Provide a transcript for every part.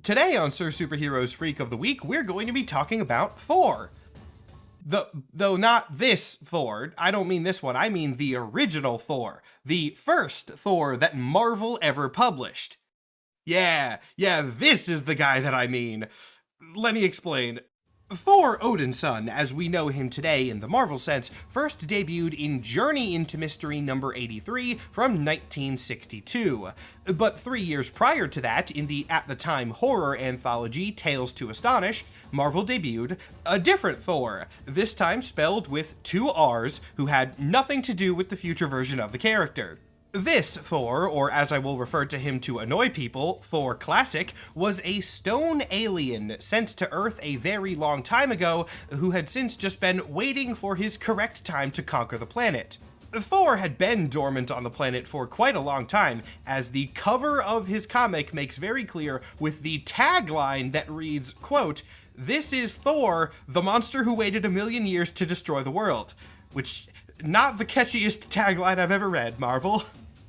Today on Sir Superhero's Freak of the Week, we're going to be talking about Thorr. Though not this Thorr, I don't mean this one, I mean the original Thorr. The first Thorr that Marvel ever published. Yeah, this is the guy that I mean. Let me explain. Thor Odin's son, as we know him today in the Marvel sense, first debuted in Journey into Mystery number 83 from 1962. But 3 years prior to that, in the at-the-time horror anthology Tales to Astonish, Marvel debuted a different Thor, this time spelled with 2 R's, who had nothing to do with the future version of the character. This Thor, or as I will refer to him to annoy people, Thor Classic, was a stone alien sent to Earth a very long time ago who had since just been waiting for his correct time to conquer the planet. Thor had been dormant on the planet for quite a long time, as the cover of his comic makes very clear with the tagline that reads, quote, "This is Thor, the monster who waited 1,000,000 years to destroy the world." Which, not the catchiest tagline I've ever read, Marvel.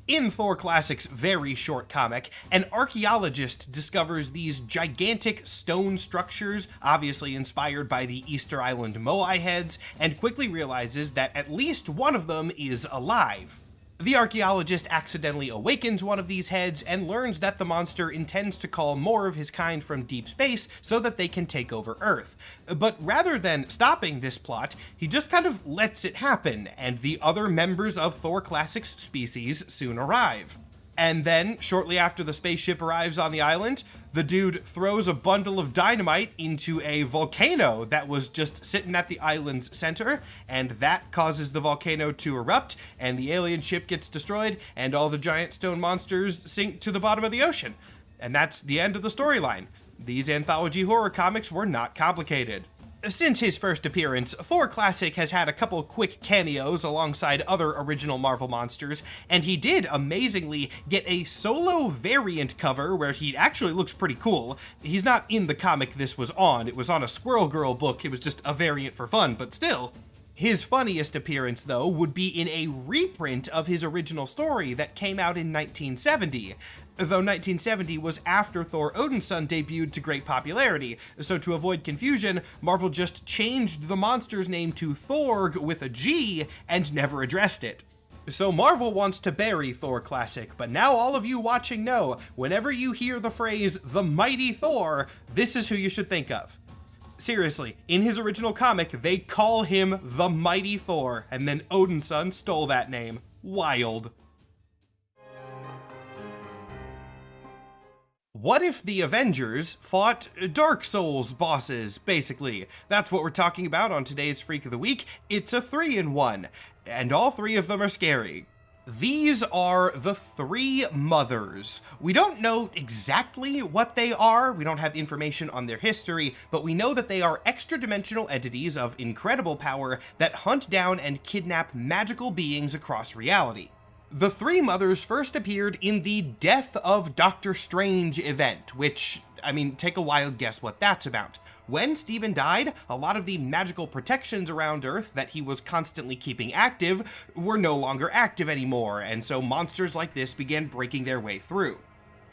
In Thor Classic's very short comic, an archaeologist discovers these gigantic stone structures, obviously inspired by the Easter Island Moai heads, and quickly realizes that at least one of them is alive. The archaeologist accidentally awakens one of these heads and learns that the monster intends to call more of his kind from deep space so that they can take over Earth. But rather than stopping this plot, he just kind of lets it happen, and the other members of Thor Classic's species soon arrive. And then, shortly after the spaceship arrives on the island, the dude throws a bundle of dynamite into a volcano that was just sitting at the island's center, and that causes the volcano to erupt, and the alien ship gets destroyed, and all the giant stone monsters sink to the bottom of the ocean. And that's the end of the storyline. These anthology horror comics were not complicated. Since his first appearance, Thor Classic has had a couple quick cameos alongside other original Marvel monsters, and he did amazingly get a solo variant cover where he actually looks pretty cool. He's not in the comic this was on, it was on a Squirrel Girl book, it was just a variant for fun, but still. His funniest appearance, though, would be in a reprint of his original story that came out in 1970. Though 1970 was after Thor Odin's Son debuted to great popularity, so to avoid confusion, Marvel just changed the monster's name to Thorg with a G and never addressed it. So Marvel wants to bury Thor Classic, but now all of you watching know, whenever you hear the phrase, "the mighty Thor," this is who you should think of. Seriously, in his original comic, they call him the Mighty Thor, and then Odin's Son stole that name. Wild. What if the Avengers fought Dark Souls bosses, basically? That's what we're talking about on today's Freak of the Week. It's a 3-in-1, and all 3 of them are scary. These are the 3 mothers. We don't know exactly what they are, we don't have information on their history, but we know that they are extra-dimensional entities of incredible power that hunt down and kidnap magical beings across reality. The 3 mothers first appeared in the Death of Doctor Strange event, which, take a wild guess what that's about. When Stephen died, a lot of the magical protections around Earth that he was constantly keeping active were no longer active anymore, and so monsters like this began breaking their way through.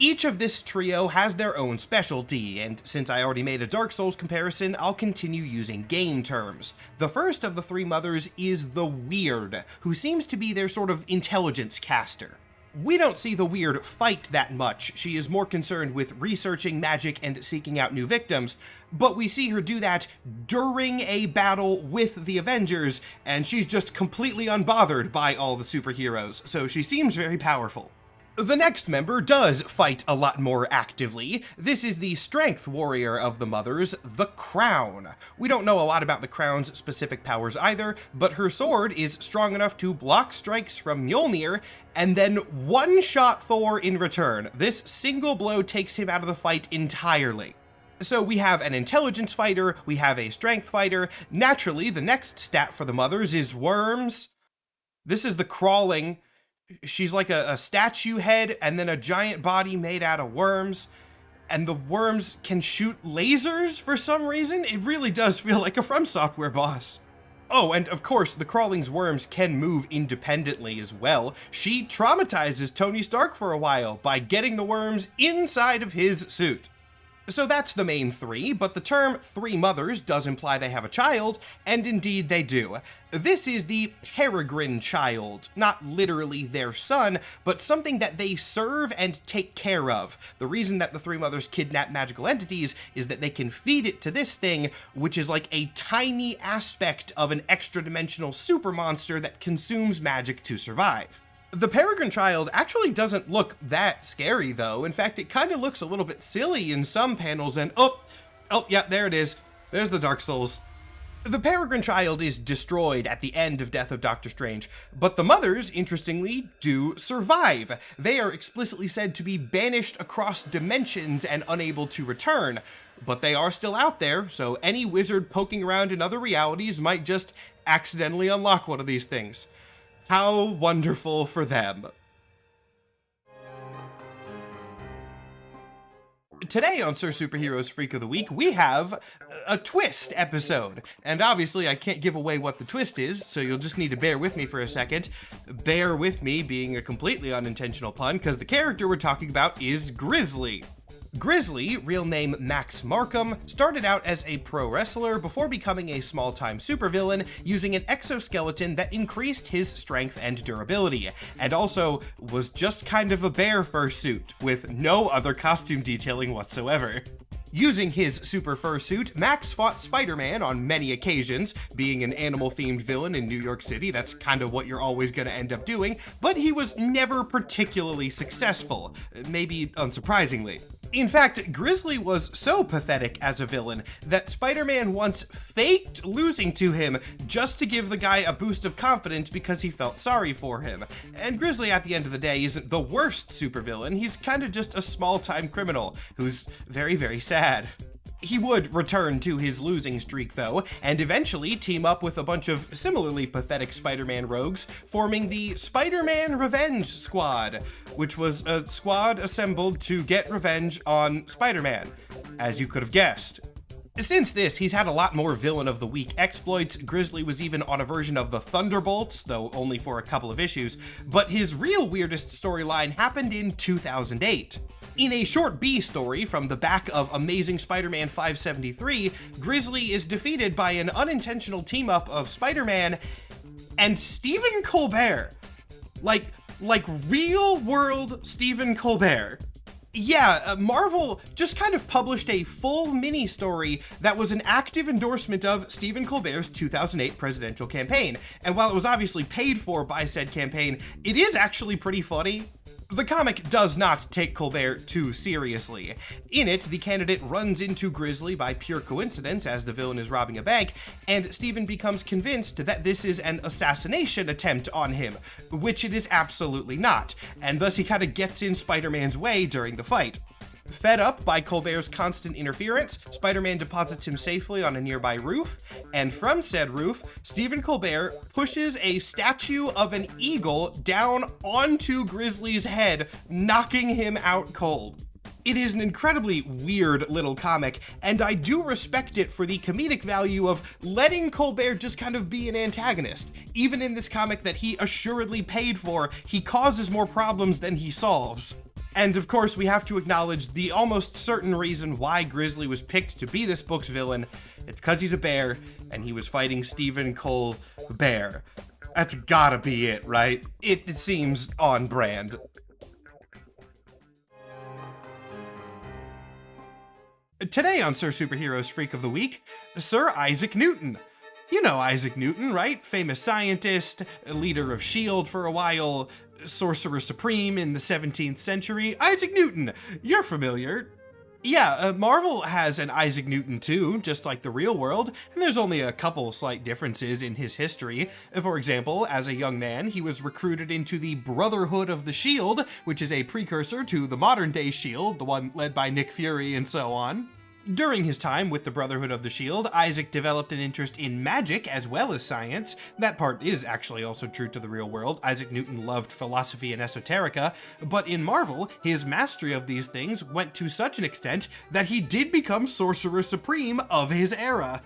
Each of this trio has their own specialty, and since I already made a Dark Souls comparison, I'll continue using game terms. The first of the 3 mothers is the Weird, who seems to be their sort of intelligence caster. We don't see the Weird fight that much, she is more concerned with researching magic and seeking out new victims, but we see her do that during a battle with the Avengers, and she's just completely unbothered by all the superheroes, so she seems very powerful. The next member does fight a lot more actively. This is the strength warrior of the mothers, the Crown. We don't know a lot about the Crown's specific powers either, but her sword is strong enough to block strikes from Mjolnir, and then one-shot Thor in return. This single blow takes him out of the fight entirely. So we have an intelligence fighter, we have a strength fighter. Naturally, the next stat for the mothers is worms. This is the crawling. She's like a statue head and then a giant body made out of worms, and the worms can shoot lasers for some reason. It really does feel like a From Software boss. Oh, and of course, the Crawling's worms can move independently as well. She traumatizes Tony Stark for a while by getting the worms inside of his suit. So that's the main three, but the term three mothers does imply they have a child, and indeed they do. This is the peregrine child, not literally their son, but something that they serve and take care of. The reason that the three mothers kidnap magical entities is that they can feed it to this thing, which is like a tiny aspect of an extra-dimensional super monster that consumes magic to survive. The peregrine child actually doesn't look that scary, though. In fact, it kind of looks a little bit silly in some panels, and yeah, there it is. There's the Dark Souls. The peregrine child is destroyed at the end of Death of Doctor Strange, but the mothers, interestingly, do survive. They are explicitly said to be banished across dimensions and unable to return, but they are still out there, so any wizard poking around in other realities might just accidentally unlock one of these things. How wonderful for them. Today on Sir Superhero's Freak of the Week, we have a twist episode. And obviously I can't give away what the twist is, so you'll just need to bear with me for a second. Bear with me being a completely unintentional pun, because the character we're talking about is Grizzly. Grizzly, real name Max Markham, started out as a pro wrestler before becoming a small-time supervillain using an exoskeleton that increased his strength and durability, and also was just kind of a bear fursuit with no other costume detailing whatsoever. Using his super fursuit, Max fought Spider-Man on many occasions. Being an animal-themed villain in New York City, that's kind of what you're always going to end up doing, but he was never particularly successful, maybe unsurprisingly. In fact, Grizzly was so pathetic as a villain that Spider-Man once faked losing to him just to give the guy a boost of confidence because he felt sorry for him. And Grizzly, at the end of the day, isn't the worst supervillain. He's kind of just a small-time criminal who's very, very sad. He would return to his losing streak, though, and eventually team up with a bunch of similarly pathetic Spider-Man rogues, forming the Spider-Man Revenge Squad, which was a squad assembled to get revenge on Spider-Man, as you could have guessed. Since this, he's had a lot more Villain of the Week exploits. Grizzly was even on a version of the Thunderbolts, though only for a couple of issues, but his real weirdest storyline happened in 2008. In a short B story from the back of Amazing Spider-Man 573, Grizzly is defeated by an unintentional team-up of Spider-Man and Stephen Colbert. Like real-world Stephen Colbert. Yeah, Marvel just kind of published a full mini-story that was an active endorsement of Stephen Colbert's 2008 presidential campaign. And while it was obviously paid for by said campaign, it is actually pretty funny. The comic does not take Colbert too seriously. In it, the candidate runs into Grizzly by pure coincidence as the villain is robbing a bank, and Stephen becomes convinced that this is an assassination attempt on him, which it is absolutely not, and thus he kind of gets in Spider-Man's way during the fight. Fed up by Colbert's constant interference, Spider-Man deposits him safely on a nearby roof, and from said roof, Stephen Colbert pushes a statue of an eagle down onto Grizzly's head, knocking him out cold. It is an incredibly weird little comic, and I do respect it for the comedic value of letting Colbert just kind of be an antagonist. Even in this comic that he assuredly paid for, he causes more problems than he solves. And of course, we have to acknowledge the almost certain reason why Grizzly was picked to be this book's villain. It's because he's a bear, and he was fighting Stephen Colbert. That's gotta be it, right? It seems on brand. Today on Sir Superhero's Freak of the Week, Sir Isaac Newton. You know Isaac Newton, right? Famous scientist, leader of S.H.I.E.L.D. for a while, Sorcerer Supreme in the 17th century. Isaac Newton, you're familiar. Yeah, Marvel has an Isaac Newton too, just like the real world, and there's only a couple slight differences in his history. For example, as a young man, he was recruited into the Brotherhood of the Shield, which is a precursor to the modern-day S.H.I.E.L.D., the one led by Nick Fury and so on. During his time with the Brotherhood of the Shield, Isaac developed an interest in magic as well as science. That part is actually also true to the real world. Isaac Newton loved philosophy and esoterica, but in Marvel, his mastery of these things went to such an extent that he did become Sorcerer Supreme of his era.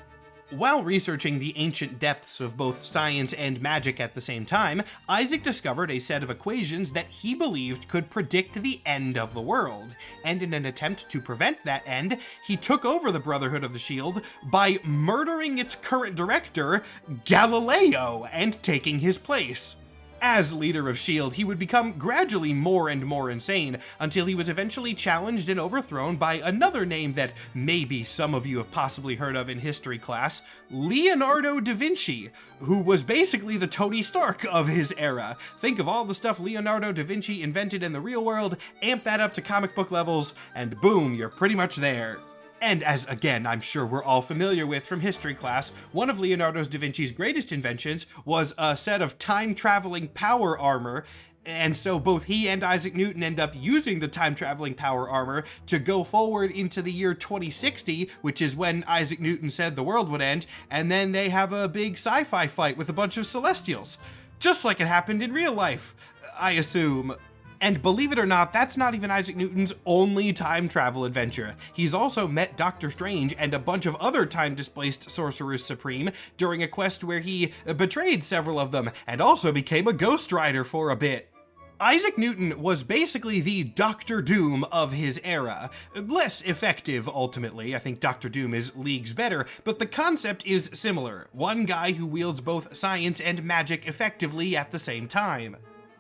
While researching the ancient depths of both science and magic at the same time, Isaac discovered a set of equations that he believed could predict the end of the world, and in an attempt to prevent that end, he took over the Brotherhood of the Shield by murdering its current director, Galileo, and taking his place. As leader of S.H.I.E.L.D., he would become gradually more and more insane until he was eventually challenged and overthrown by another name that maybe some of you have possibly heard of in history class, Leonardo da Vinci, who was basically the Tony Stark of his era. Think of all the stuff Leonardo da Vinci invented in the real world, amp that up to comic book levels, and boom, you're pretty much there. And as, again, I'm sure we're all familiar with from history class, one of Leonardo da Vinci's greatest inventions was a set of time-traveling power armor, and so both he and Isaac Newton end up using the time-traveling power armor to go forward into the year 2060, which is when Isaac Newton said the world would end, and then they have a big sci-fi fight with a bunch of Celestials. Just like it happened in real life, I assume. And believe it or not, that's not even Isaac Newton's only time travel adventure. He's also met Doctor Strange and a bunch of other time-displaced Sorcerers Supreme during a quest where he betrayed several of them and also became a Ghost Rider for a bit. Isaac Newton was basically the Doctor Doom of his era. Less effective, ultimately. I think Doctor Doom is leagues better, but the concept is similar. One guy who wields both science and magic effectively at the same time.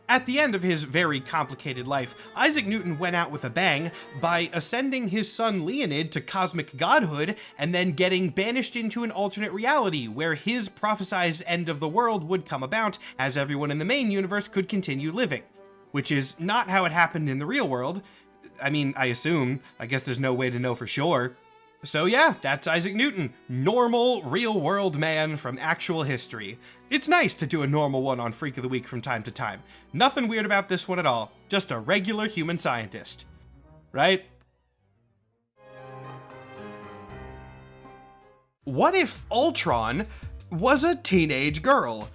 At the end of his very complicated life, Isaac Newton went out with a bang by ascending his son Leonid to cosmic godhood and then getting banished into an alternate reality where his prophesized end of the world would come about as everyone in the main universe could continue living. Which is not how it happened in the real world. I mean, I assume. I guess there's no way to know for sure. So yeah, that's Isaac Newton. Normal, real-world man from actual history. It's nice to do a normal one on Freak of the Week from time to time. Nothing weird about this one at all. Just a regular human scientist. Right? What if Ultron was a teenage girl?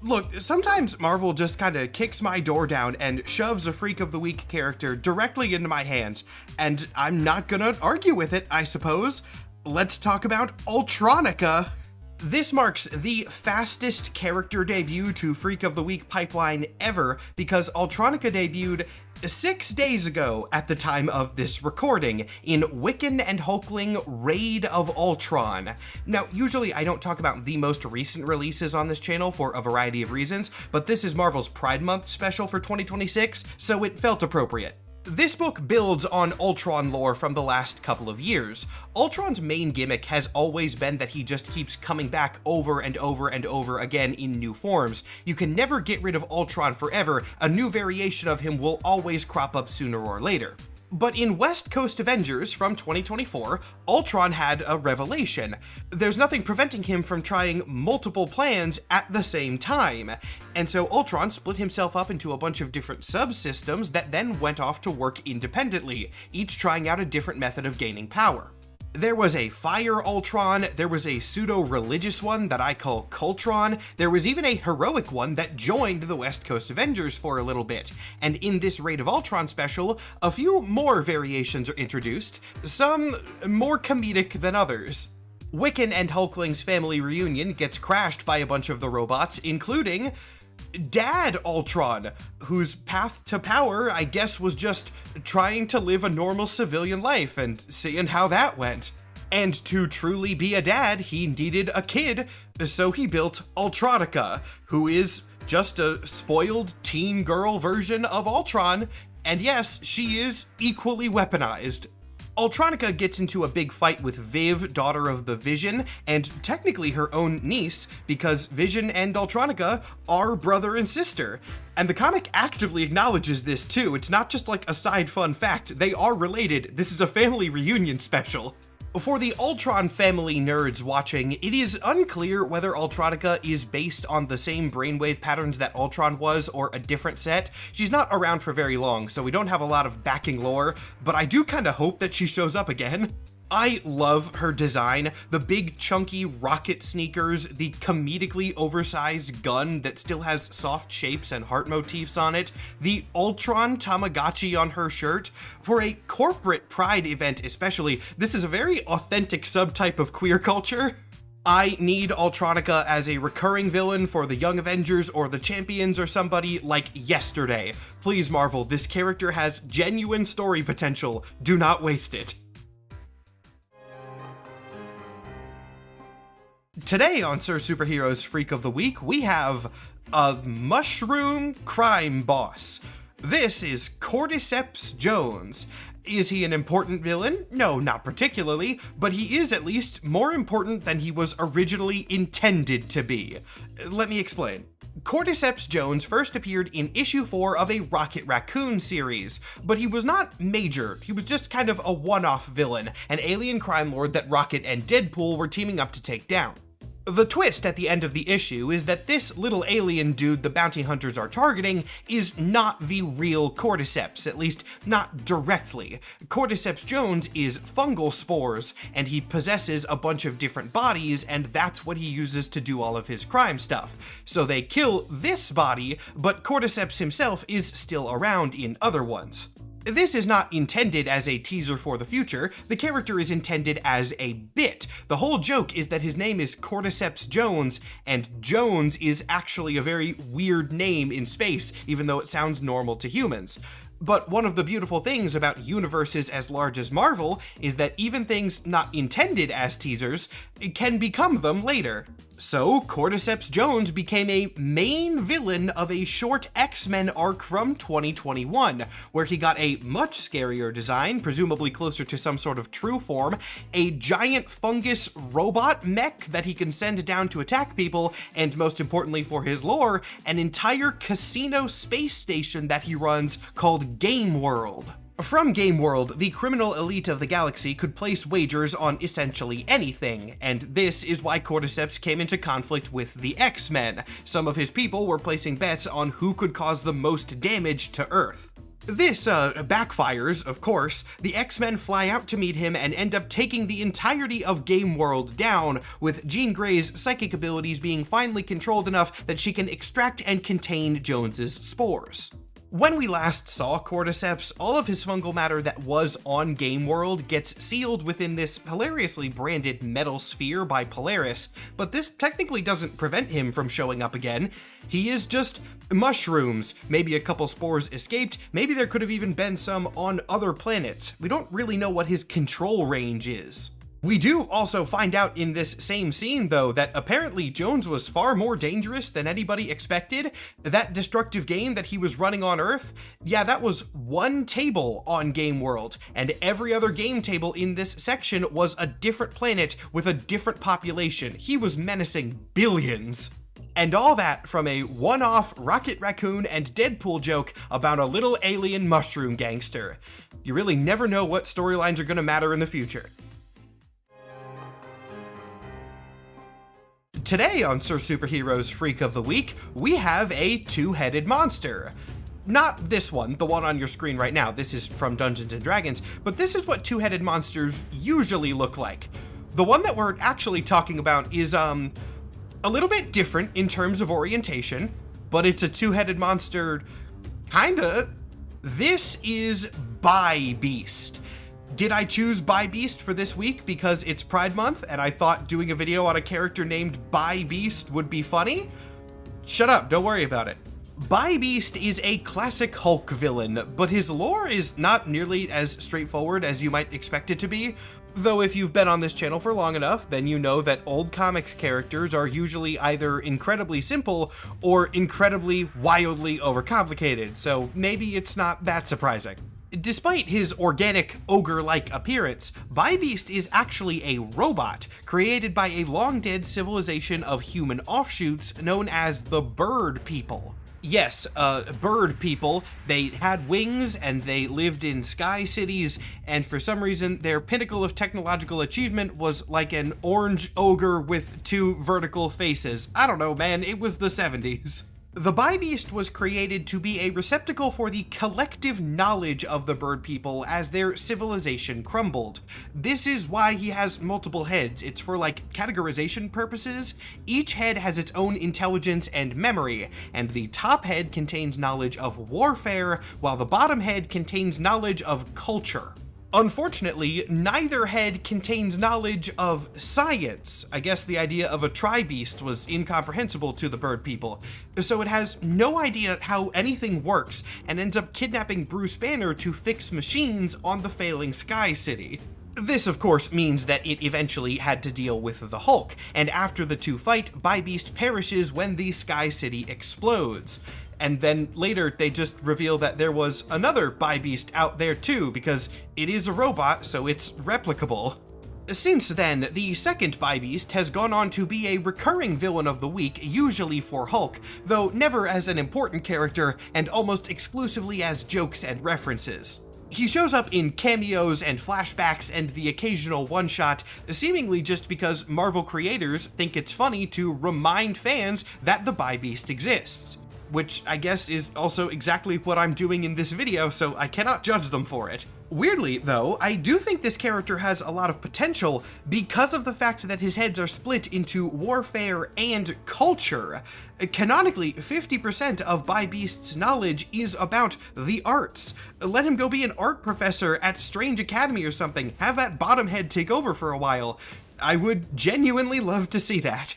Look, sometimes Marvel just kind of kicks my door down and shoves a Freak of the Week character directly into my hands, and I'm not gonna argue with it, I suppose. Let's talk about Ultronica. This marks the fastest character debut to Freak of the Week pipeline ever because Ultronica debuted 6 days ago at the time of this recording in Wiccan and Hulkling Raid of Ultron. Now, usually I don't talk about the most recent releases on this channel for a variety of reasons, but this is Marvel's Pride Month special for 2026, so it felt appropriate. This book builds on Ultron lore from the last couple of years. Ultron's main gimmick has always been that he just keeps coming back over and over and over again in new forms. You can never get rid of Ultron forever, a new variation of him will always crop up sooner or later. But in West Coast Avengers from 2024, Ultron had a revelation. There's nothing preventing him from trying multiple plans at the same time. And so Ultron split himself up into a bunch of different subsystems that then went off to work independently, each trying out a different method of gaining power. There was a Fire Ultron, there was a pseudo-religious one that I call Cultron, there was even a heroic one that joined the West Coast Avengers for a little bit, and in this Raid of Ultron special, a few more variations are introduced, some more comedic than others. Wiccan and Hulkling's family reunion gets crashed by a bunch of the robots, including Dad Ultron, whose path to power, I guess, was just trying to live a normal civilian life and seeing how that went. And to truly be a dad, he needed a kid, so he built Ultronica, who is just a spoiled teen girl version of Ultron, and yes, she is equally weaponized. Ultronica gets into a big fight with Viv, daughter of the Vision, and technically her own niece, because Vision and Ultronica are brother and sister. And the comic actively acknowledges this too, it's not just like a side fun fact, they are related, this is a family reunion special. For the Ultron family nerds watching, it is unclear whether Ultronica is based on the same brainwave patterns that Ultron was or a different set. She's not around for very long, so we don't have a lot of backing lore, but I do kinda hope that she shows up again. I love her design, the big chunky rocket sneakers, the comedically oversized gun that still has soft shapes and heart motifs on it, the Ultron Tamagotchi on her shirt. For a corporate pride event especially, this is a very authentic subtype of queer culture. I need Ultronica as a recurring villain for the Young Avengers or the Champions or somebody like yesterday. Please, Marvel, this character has genuine story potential. Do not waste it. Today on Sir Superhero's Freak of the Week, we have a mushroom crime boss. This is Cordyceps Jones. Is he an important villain? No, not particularly, but he is at least more important than he was originally intended to be. Let me explain. Cordyceps Jones first appeared in issue 4 of a Rocket Raccoon series, but he was not major. He was just kind of a one-off villain, an alien crime lord that Rocket and Deadpool were teaming up to take down. The twist at the end of the issue is that this little alien dude the bounty hunters are targeting is not the real Cordyceps, at least not directly. Cordyceps Jones is fungal spores, and he possesses a bunch of different bodies, and that's what he uses to do all of his crime stuff. So they kill this body, but Cordyceps himself is still around in other ones. This is not intended as a teaser for the future. The character is intended as a bit. The whole joke is that his name is Cordyceps Jones, and Jones is actually a very weird name in space, even though it sounds normal to humans. But one of the beautiful things about universes as large as Marvel is that even things not intended as teasers can become them later. So Cordyceps Jones became a main villain of a short X-Men arc from 2021, where he got a much scarier design, presumably closer to some sort of true form, a giant fungus robot mech that he can send down to attack people, and most importantly for his lore, an entire casino space station that he runs called Game World. From Game World, the criminal elite of the galaxy could place wagers on essentially anything, and this is why Cordyceps came into conflict with the X-Men. Some of his people were placing bets on who could cause the most damage to Earth. This backfires, of course. The X-Men fly out to meet him and end up taking the entirety of Game World down, with Jean Grey's psychic abilities being finally controlled enough that she can extract and contain Jones's spores. When we last saw Cordyceps, all of his fungal matter that was on Game World gets sealed within this hilariously branded metal sphere by Polaris, but this technically doesn't prevent him from showing up again. He is just mushrooms. Maybe a couple spores escaped, maybe there could have even been some on other planets. We don't really know what his control range is. We do also find out in this same scene, though, that apparently Jones was far more dangerous than anybody expected. That destructive game that he was running on Earth, yeah, that was one table on Game World, and every other game table in this section was a different planet with a different population. He was menacing billions. And all that from a one-off Rocket Raccoon and Deadpool joke about a little alien mushroom gangster. You really never know what storylines are gonna matter in the future. Today on Sir Superhero's Freak of the Week, we have a two-headed monster. Not this one, the one on your screen right now. This is from Dungeons & Dragons, but this is what two-headed monsters usually look like. The one that we're actually talking about is a little bit different in terms of orientation, but it's a two-headed monster, kinda. This is Bi-Beast. Did I choose Bi-Beast for this week because it's Pride Month and I thought doing a video on a character named Bi-Beast would be funny? Shut up, don't worry about it. Bi-Beast is a classic Hulk villain, but his lore is not nearly as straightforward as you might expect it to be. Though if you've been on this channel for long enough, then you know that old comics characters are usually either incredibly simple or incredibly wildly overcomplicated, so maybe it's not that surprising. Despite his organic, ogre-like appearance, Bi-Beast is actually a robot, created by a long-dead civilization of human offshoots known as the Bird People. Yes, bird people. They had wings and they lived in sky cities, and for some reason their pinnacle of technological achievement was like an orange ogre with two vertical faces. I don't know, man, it was the 70s. The Bi-Beast was created to be a receptacle for the collective knowledge of the bird people as their civilization crumbled. This is why he has multiple heads. It's for like categorization purposes. Each head has its own intelligence and memory, and the top head contains knowledge of warfare, while the bottom head contains knowledge of culture. Unfortunately, neither head contains knowledge of science. I guess the idea of a tri-beast was incomprehensible to the bird people, so it has no idea how anything works and ends up kidnapping Bruce Banner to fix machines on the failing Sky City. This, of course, means that it eventually had to deal with the Hulk, and after the two fight, Bi-Beast perishes when the Sky City explodes. And then later they just reveal that there was another Bi-Beast out there too, because it is a robot, so it's replicable. Since then, the second Bi-Beast has gone on to be a recurring villain of the week, usually for Hulk, though never as an important character and almost exclusively as jokes and references. He shows up in cameos and flashbacks and the occasional one-shot, seemingly just because Marvel creators think it's funny to remind fans that the Bi-Beast exists. Which I guess is also exactly what I'm doing in this video, so I cannot judge them for it. Weirdly, though, I do think this character has a lot of potential because of the fact that his heads are split into warfare and culture. Canonically, 50% of Bi-Beast's knowledge is about the arts. Let him go be an art professor at Strange Academy or something. Have that bottom head take over for a while. I would genuinely love to see that.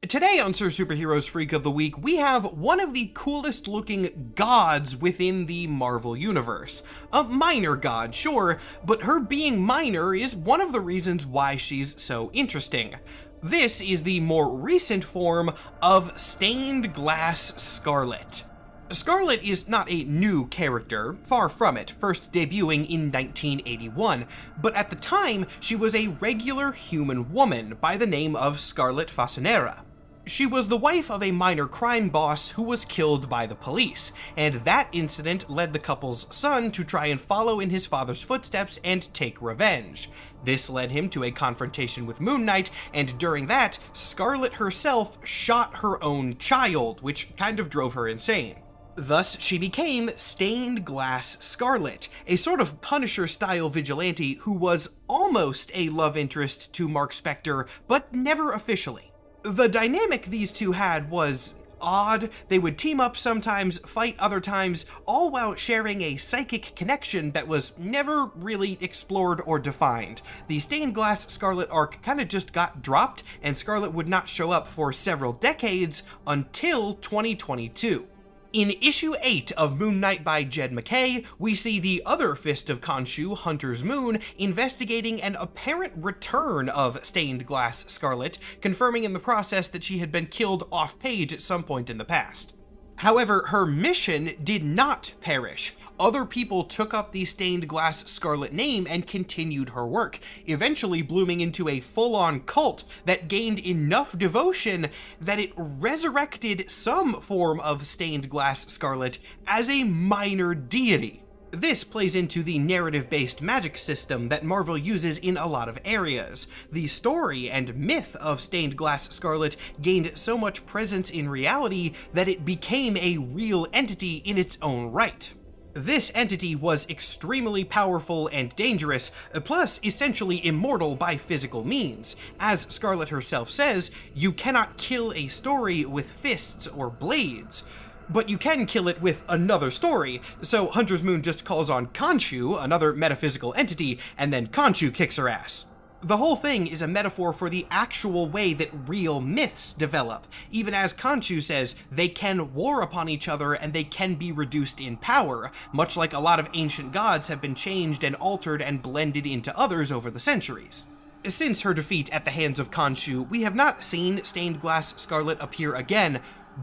Today on Sir Superhero's Freak of the Week, we have one of the coolest looking gods within the Marvel Universe. A minor god, sure, but her being minor is one of the reasons why she's so interesting. This is the more recent form of Stained Glass Scarlet. Scarlet is not a new character, far from it, first debuting in 1981, but at the time she was a regular human woman by the name of Scarlet Fasanera. She was the wife of a minor crime boss who was killed by the police, and that incident led the couple's son to try and follow in his father's footsteps and take revenge. This led him to a confrontation with Moon Knight, and during that, Scarlet herself shot her own child, which kind of drove her insane. Thus, she became Stained Glass Scarlet, a sort of Punisher-style vigilante who was almost a love interest to Mark Spector, but never officially. The dynamic these two had was odd. They would team up sometimes, fight other times, all while sharing a psychic connection that was never really explored or defined. The Stained Glass Scarlet arc kind of just got dropped, and Scarlet would not show up for several decades until 2022. In issue 8 of Moon Knight by Jed MacKay, we see the other Fist of Khonshu, Hunter's Moon, investigating an apparent return of Stained Glass Scarlet, confirming in the process that she had been killed off-page at some point in the past. However, her mission did not perish. Other people took up the Stained Glass Scarlet name and continued her work, eventually blooming into a full-on cult that gained enough devotion that it resurrected some form of Stained Glass Scarlet as a minor deity. This plays into the narrative-based magic system that Marvel uses in a lot of areas. The story and myth of Stained Glass Scarlet gained so much presence in reality that it became a real entity in its own right. This entity was extremely powerful and dangerous, plus essentially immortal by physical means. As Scarlet herself says, you cannot kill a story with fists or blades. But you can kill it with another story, so Hunter's Moon just calls on Khonshu, another metaphysical entity, and then Khonshu kicks her ass. The whole thing is a metaphor for the actual way that real myths develop. Even as Khonshu says, they can war upon each other and they can be reduced in power, much like a lot of ancient gods have been changed and altered and blended into others over the centuries. Since her defeat at the hands of Khonshu, we have not seen Stained Glass Scarlet appear again,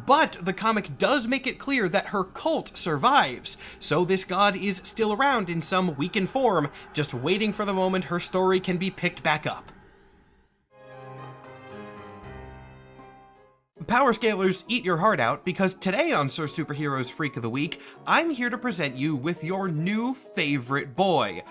but the comic does make it clear that her cult survives, so this god is still around in some weakened form, just waiting for the moment her story can be picked back up. Power Scalers, eat your heart out, because today on Sir Superhero's Freak of the Week, I'm here to present you with your new favorite boy.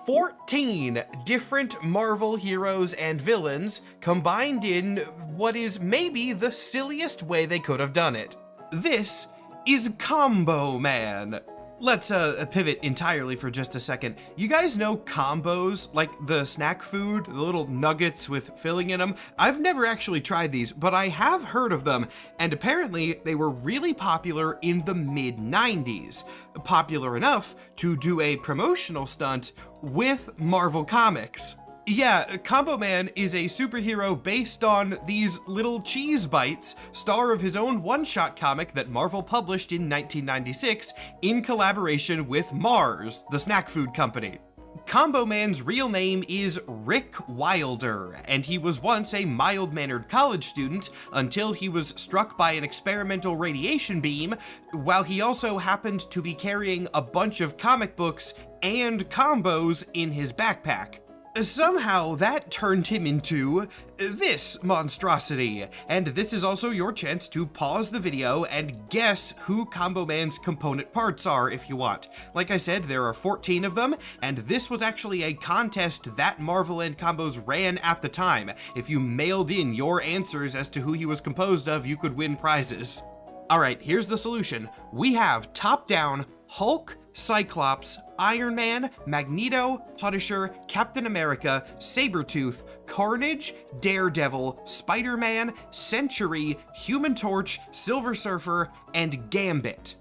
14 different Marvel heroes and villains combined in what is maybe the silliest way they could have done it. This is Combo Man. Let's pivot entirely for just a second. You guys know combos, like the snack food, the little nuggets with filling in them? I've never actually tried these, but I have heard of them, and apparently they were really popular in the mid-90s. Popular enough to do a promotional stunt with Marvel Comics. Yeah, Combo Man is a superhero based on these little cheese bites, star of his own one-shot comic that Marvel published in 1996 in collaboration with Mars, the snack food company. Combo Man's real name is Rick Wilder, and he was once a mild-mannered college student until he was struck by an experimental radiation beam, while he also happened to be carrying a bunch of comic books and combos in his backpack. Somehow that turned him into this monstrosity, and this is also your chance to pause the video and guess who Combo Man's component parts are if you want. Like I said, there are 14 of them, and this was actually a contest that Marvel and Combos ran at the time. If you mailed in your answers as to who he was composed of, you could win prizes. Alright, here's the solution. We have top-down Hulk, Cyclops, Iron Man, Magneto, Punisher, Captain America, Sabretooth, Carnage, Daredevil, Spider-Man, Sentry, Human Torch, Silver Surfer, and Gambit.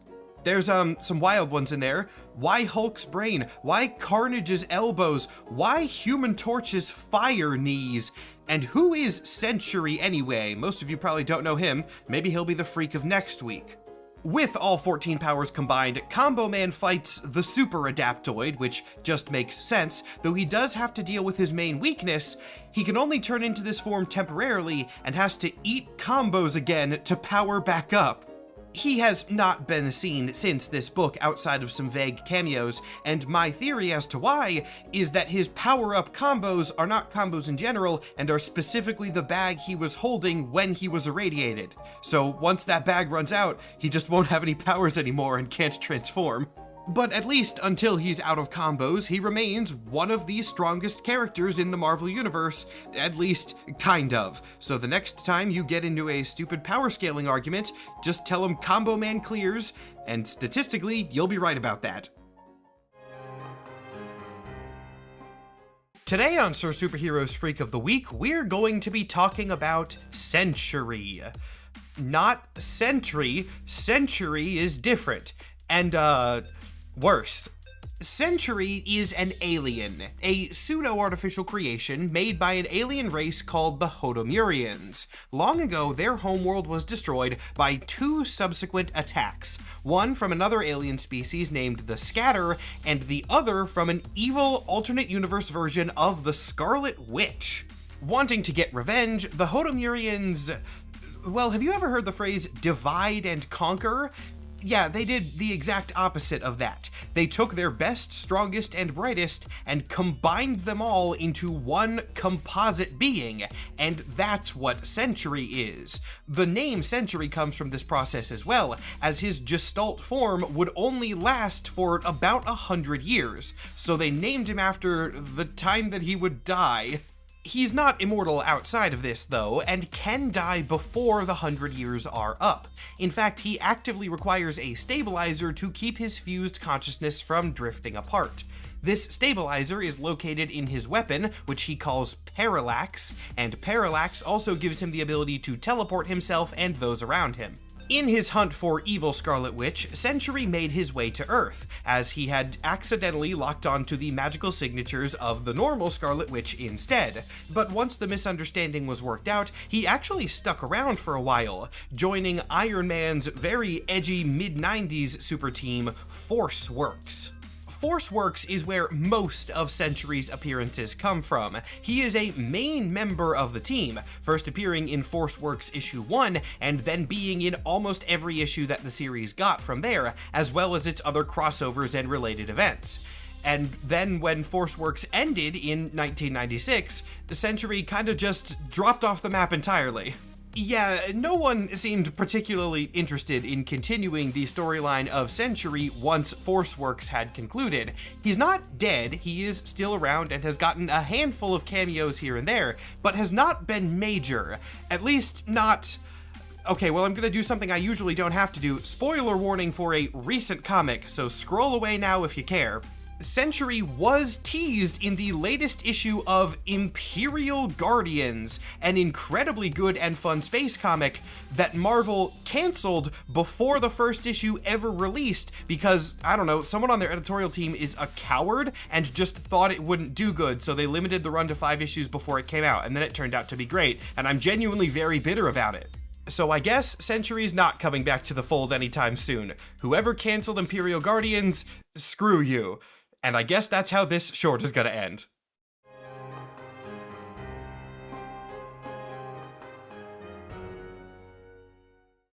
There's some wild ones in there. Why Hulk's brain? Why Carnage's elbows? Why Human Torch's fire knees? And who is Sentry anyway? Most of you probably don't know him. Maybe he'll be the freak of next week. With all 14 powers combined, Combo Man fights the Super Adaptoid, which just makes sense. Though he does have to deal with his main weakness, he can only turn into this form temporarily and has to eat combos again to power back up. He has not been seen since this book outside of some vague cameos, and my theory as to why is that his power-up combos are not combos in general and are specifically the bag he was holding when he was irradiated. So once that bag runs out, he just won't have any powers anymore and can't transform. But at least until he's out of combos, he remains one of the strongest characters in the Marvel Universe, at least kind of. So the next time you get into a stupid power scaling argument, just tell him Combo Man clears, and statistically, you'll be right about that. Today on Sir Superhero's Freak of the Week, we're going to be talking about Sentry. Not Sentry. Sentry is different. And, worse. Sentry is an alien, a pseudo-artificial creation made by an alien race called the Hodomurians. Long ago, their homeworld was destroyed by two subsequent attacks, one from another alien species named the Scatter, and the other from an evil alternate universe version of the Scarlet Witch. Wanting to get revenge, the Hodomurians... Well, have you ever heard the phrase divide and conquer? Yeah, they did the exact opposite of that. They took their best, strongest, and brightest and combined them all into one composite being, and that's what Sentry is. The name Sentry comes from this process as well, as his gestalt form would only last for about 100 years, so they named him after the time that he would die. He's not immortal outside of this, though, and can die before the 100 years are up. In fact, he actively requires a stabilizer to keep his fused consciousness from drifting apart. This stabilizer is located in his weapon, which he calls Parallax, and Parallax also gives him the ability to teleport himself and those around him. In his hunt for evil Scarlet Witch, Sentry made his way to Earth, as he had accidentally locked onto the magical signatures of the normal Scarlet Witch instead. But once the misunderstanding was worked out, he actually stuck around for a while, joining Iron Man's very edgy mid-90s super team, Force Works. Force Works is where most of Sentry's appearances come from. He is a main member of the team, first appearing in Force Works issue 1, and then being in almost every issue that the series got from there, as well as its other crossovers and related events. And then when Force Works ended in 1996, Sentry kind of just dropped off the map entirely. Yeah, no one seemed particularly interested in continuing the storyline of Sentry once Force Works had concluded. He's not dead, he is still around and has gotten a handful of cameos here and there, but has not been major, at least not Okay, well, I'm gonna do something I usually don't have to do. Spoiler warning for a recent comic, so scroll away now if you care. Century was teased in the latest issue of Imperial Guardians, an incredibly good and fun space comic that Marvel canceled before the first issue ever released because, I don't know, someone on their editorial team is a coward and just thought it wouldn't do good, so they limited the run to 5 issues before it came out, and then it turned out to be great, and I'm genuinely very bitter about it. So I guess Century's not coming back to the fold anytime soon. Whoever canceled Imperial Guardians, screw you. And I guess that's how this short is gonna end.